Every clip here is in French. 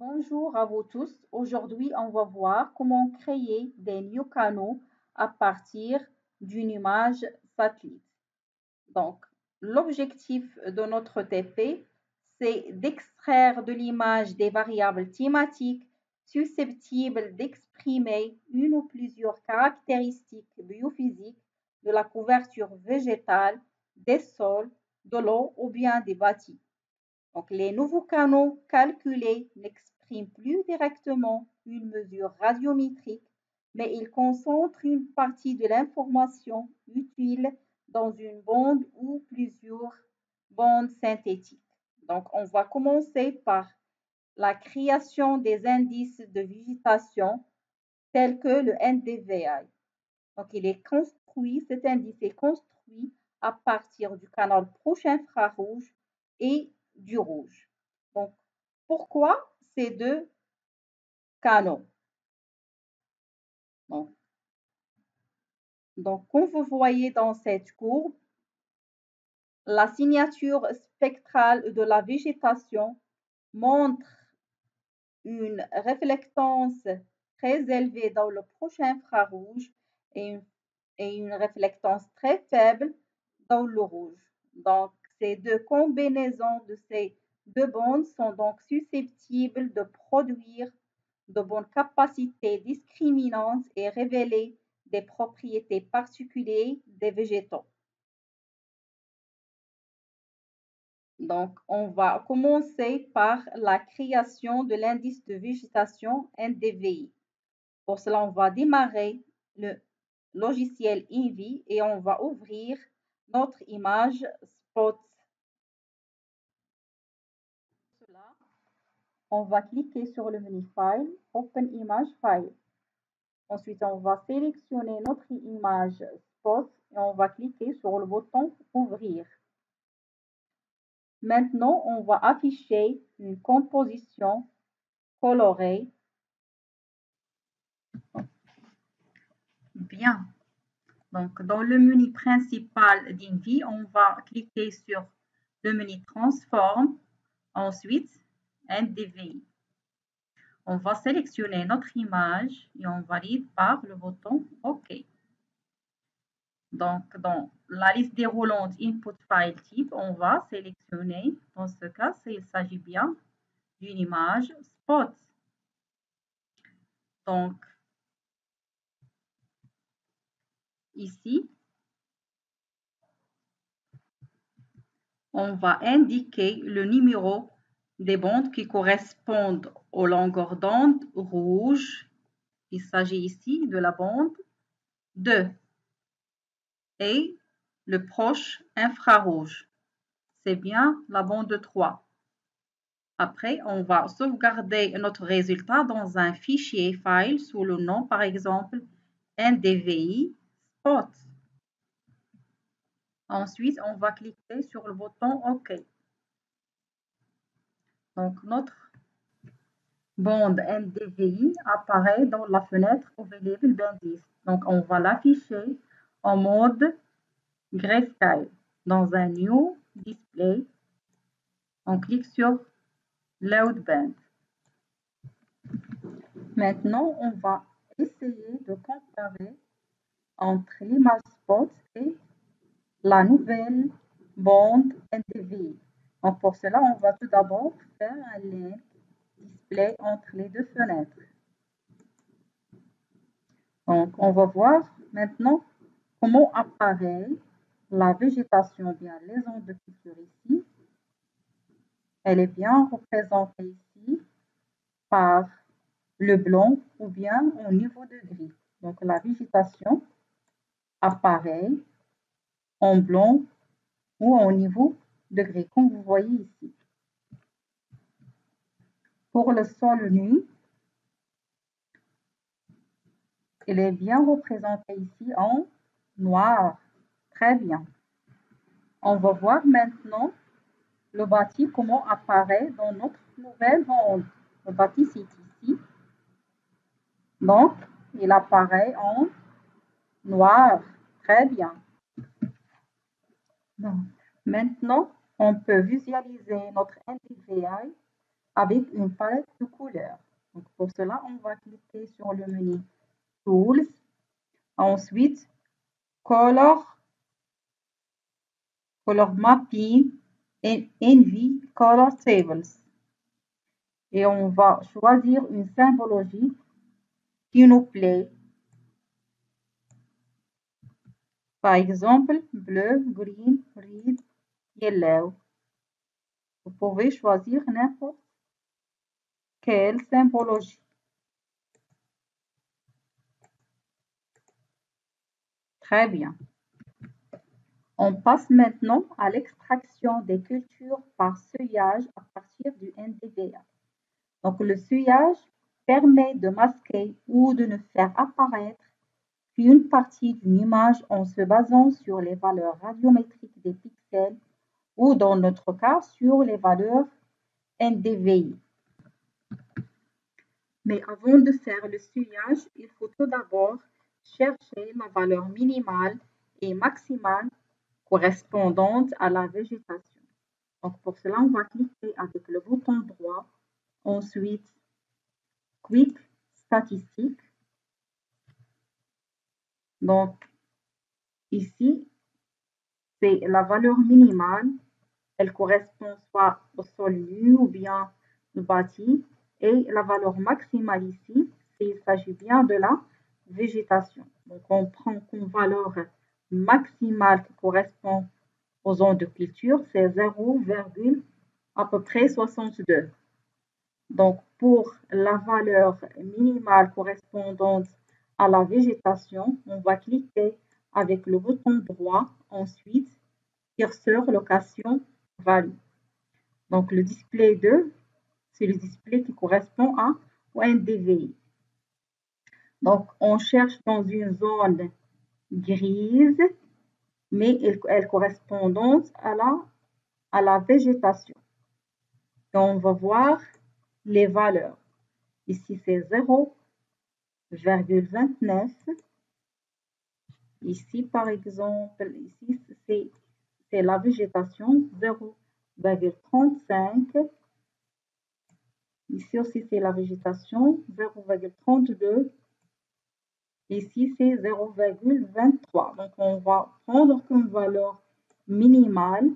Bonjour à vous tous. Aujourd'hui, on va voir comment créer des nouveaux canaux à partir d'une image satellite. Donc, l'objectif de notre TP, c'est d'extraire de l'image des variables thématiques susceptibles d'exprimer une ou plusieurs caractéristiques biophysiques de la couverture végétale, des sols, de l'eau ou bien des bâtis. Donc, les nouveaux canaux calculés n'expriment plus directement une mesure radiométrique, mais ils concentrent une partie de l'information utile dans une bande ou plusieurs bandes synthétiques. Donc, on va commencer par la création des indices de végétation tels que le NDVI. Donc, cet indice est construit à partir du canal proche infrarouge et du rouge. Donc, pourquoi ces deux canaux? Donc, comme vous voyez dans cette courbe, la signature spectrale de la végétation montre une réflectance très élevée dans le proche infrarouge et une réflectance très faible dans le rouge. Donc, ces deux combinaisons de ces deux bandes sont donc susceptibles de produire de bonnes capacités discriminantes et révéler des propriétés particulières des végétaux. Donc, on va commencer par la création de l'indice de végétation NDVI. Pour cela, on va démarrer le logiciel Envy et on va ouvrir notre image Spot. Pour cela, on va cliquer sur le menu File, Open Image File. Ensuite, on va sélectionner notre image Spot et on va cliquer sur le bouton Ouvrir. Maintenant, on va afficher une composition colorée. Bien. Donc, dans le menu principal d'Envy, on va cliquer sur le menu Transform, ensuite NDVI. On va sélectionner notre image et on valide par le bouton OK. Donc, dans la liste déroulante Input File Type, on va sélectionner, dans ce cas, il s'agit bien d'une image Spot. Donc, ici, on va indiquer le numéro des bandes qui correspondent aux longueurs d'onde rouge. Il s'agit ici de la bande 2 et le proche infrarouge. C'est bien la bande 3. Après, on va sauvegarder notre résultat dans un fichier file sous le nom, par exemple, NDVI Spot. Ensuite, on va cliquer sur le bouton OK. Donc, notre bande NDVI apparaît dans la fenêtre Available Bandlist. Donc, on va l'afficher en mode Grayscale. Dans un New Display, on clique sur Load Band. Maintenant, on va essayer de comparer entre l'image Spot et la nouvelle bande NDVI. Donc, pour cela, on va tout d'abord faire un lien display entre les deux fenêtres. Donc, on va voir maintenant comment apparaît la végétation, bien les ondes de culture ici. Elle est bien représentée ici par le blanc ou bien au niveau de gris. Donc, la végétation apparaît en blanc ou au niveau de gris, comme vous voyez ici. Pour le sol nu, il est bien représenté ici en noir. Très bien. On va voir maintenant le bâti, comment apparaît dans notre nouvelle bande. Le bâti, c'est ici. Donc, il apparaît en noir. Très bien. Donc, maintenant, on peut visualiser notre NDVI avec une palette de couleurs. Donc pour cela, on va cliquer sur le menu Tools, ensuite Color Mapping et Envy Color Tables. Et on va choisir une symbologie qui nous plaît. Par exemple, bleu, green, red, yellow. Vous pouvez choisir n'importe quelle symbologie. Très bien. On passe maintenant à l'extraction des cultures par seuillage à partir du NDVI. Donc, le seuillage permet de masquer ou de ne faire apparaître qu'une partie d'une image en se basant sur les valeurs radiométriques des pixels ou dans notre cas sur les valeurs NDVI. Mais avant de faire le seuillage, il faut tout d'abord chercher la valeur minimale et maximale correspondante à la végétation. Donc pour cela, on va cliquer avec le bouton droit, ensuite Quick Statistiques. Donc ici, c'est la valeur minimale. Elle correspond soit au sol nu ou bien le bâti. Et la valeur maximale ici, il s'agit bien de la végétation. Donc on prend comme valeur maximale qui correspond aux zones de culture, c'est 0, à peu près 62. Donc pour la valeur minimale correspondante à la végétation, on va cliquer avec le bouton droit, ensuite curseur location value. Donc le display 2, c'est le display qui correspond au NDVI. Donc on cherche dans une zone grise, mais elle correspondante à la végétation. Et on va voir les valeurs. Ici, c'est 0,29. Ici, par exemple, ici, c'est la végétation, 0,35. Ici aussi, c'est la végétation, 0,32. Ici, c'est 0,23. Donc, on va prendre comme valeur minimale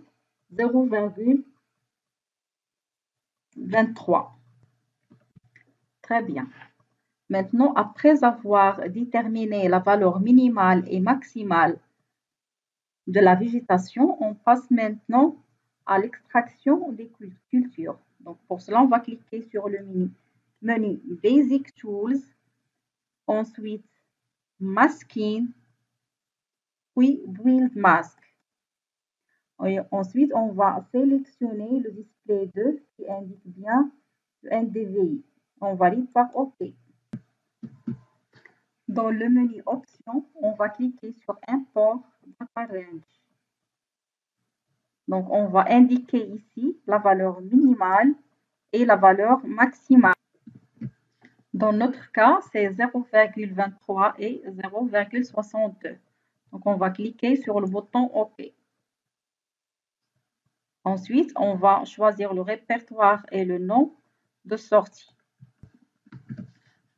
0,23. Très bien. Maintenant, après avoir déterminé la valeur minimale et maximale de la végétation, on passe maintenant à l'extraction des cultures. Donc, pour cela, on va cliquer sur le menu Basic Tools, ensuite Masking, puis Build Mask. Et ensuite, on va sélectionner le display 2 qui indique bien le NDVI. On valide par OK. Dans le menu Options, on va cliquer sur Import Data Range. Donc, on va indiquer ici la valeur minimale et la valeur maximale. Dans notre cas, c'est 0,23 et 0,62. Donc, on va cliquer sur le bouton OK. Ensuite, on va choisir le répertoire et le nom de sortie.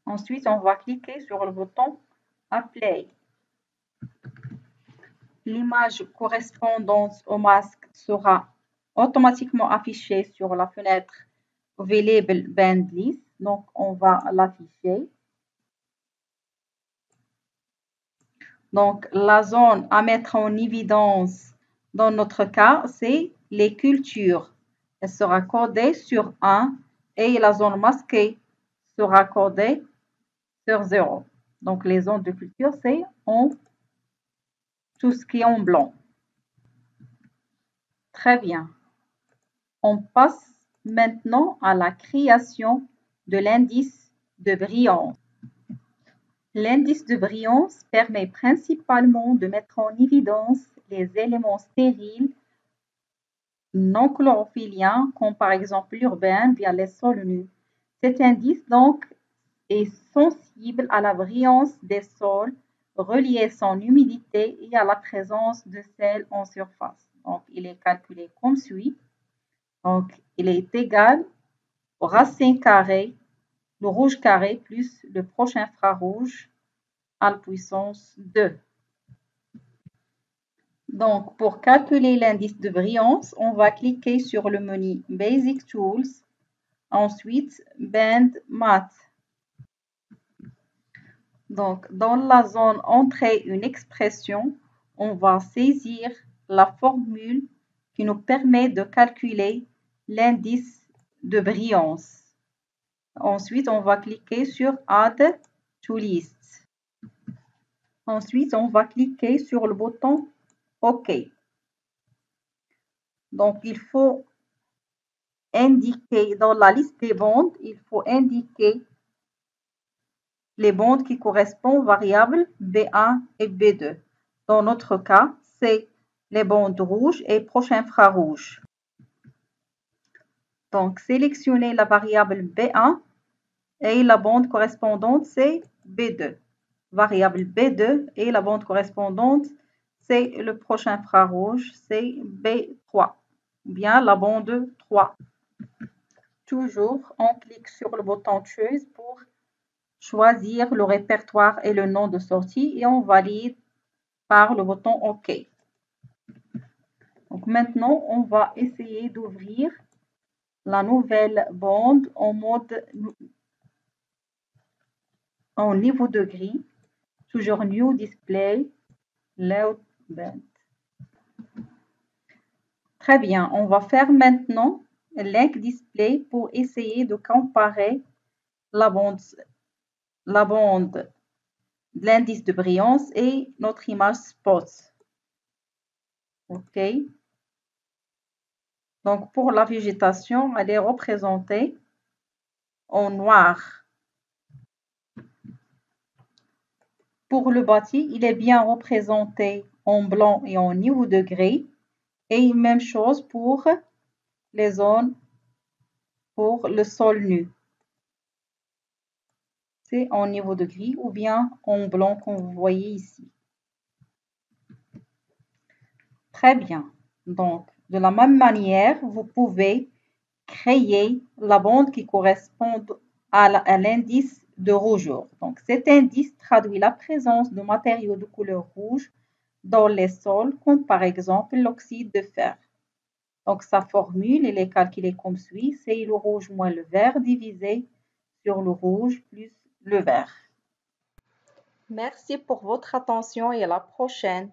Ensuite, on va cliquer sur le bouton Apply. L'image correspondante au masque sera automatiquement affichée sur la fenêtre Available Band List. Donc, on va l'afficher. Donc, la zone à mettre en évidence dans notre cas, c'est les cultures. Elle sera codée sur 1 et la zone masquée sera codée sur 0. Donc, les zones de culture, c'est en tout ce qui est en blanc. Très bien. On passe maintenant à la création de l'indice de brillance. L'indice de brillance permet principalement de mettre en évidence les éléments stériles non chlorophylliens, comme par exemple l'urbain via les sols nus. Cet indice donc est sensible à la brillance des sols, relié à son humidité et à la présence de sel en surface. Donc, il est calculé comme suit. Donc, il est égal racine carrée, le rouge carré plus le prochain infrarouge à la puissance 2. Donc, pour calculer l'indice de brillance, on va cliquer sur le menu Basic Tools, ensuite Band Math. Donc, dans la zone Entrée une expression, on va saisir la formule qui nous permet de calculer l'indice de brillance. Ensuite, on va cliquer sur Add to List. Ensuite, on va cliquer sur le bouton OK. Donc, il faut indiquer dans la liste des bandes, il faut indiquer les bandes qui correspondent aux variables B1 et B2. Dans notre cas, c'est les bandes rouges et prochain infrarouge. Donc, sélectionnez la variable B1 et la bande correspondante, c'est B2. Variable B2 et la bande correspondante, c'est le prochain infrarouge, c'est B3. Ou bien la bande 3. Toujours, on clique sur le bouton Choose pour choisir le répertoire et le nom de sortie et on valide par le bouton OK. Donc maintenant, on va essayer d'ouvrir la nouvelle bande en niveau de gris. Toujours New Display, Load Band. Très bien, on va faire maintenant Link Display pour essayer de comparer la bande de l'indice de brillance et notre image spot. OK. Donc, pour la végétation, elle est représentée en noir. Pour le bâti, il est bien représenté en blanc et en niveau de gris. Et même chose pour les zones pour le sol nu. C'est en niveau de gris ou bien en blanc comme vous voyez ici. Très bien. Donc, de la même manière, vous pouvez créer la bande qui correspond à l'indice de rougeur. Donc, cet indice traduit la présence de matériaux de couleur rouge dans les sols, comme par exemple l'oxyde de fer. Donc, sa formule, elle est calculée comme suit. C'est le rouge moins le vert divisé sur le rouge plus le vert. Merci pour votre attention et à la prochaine.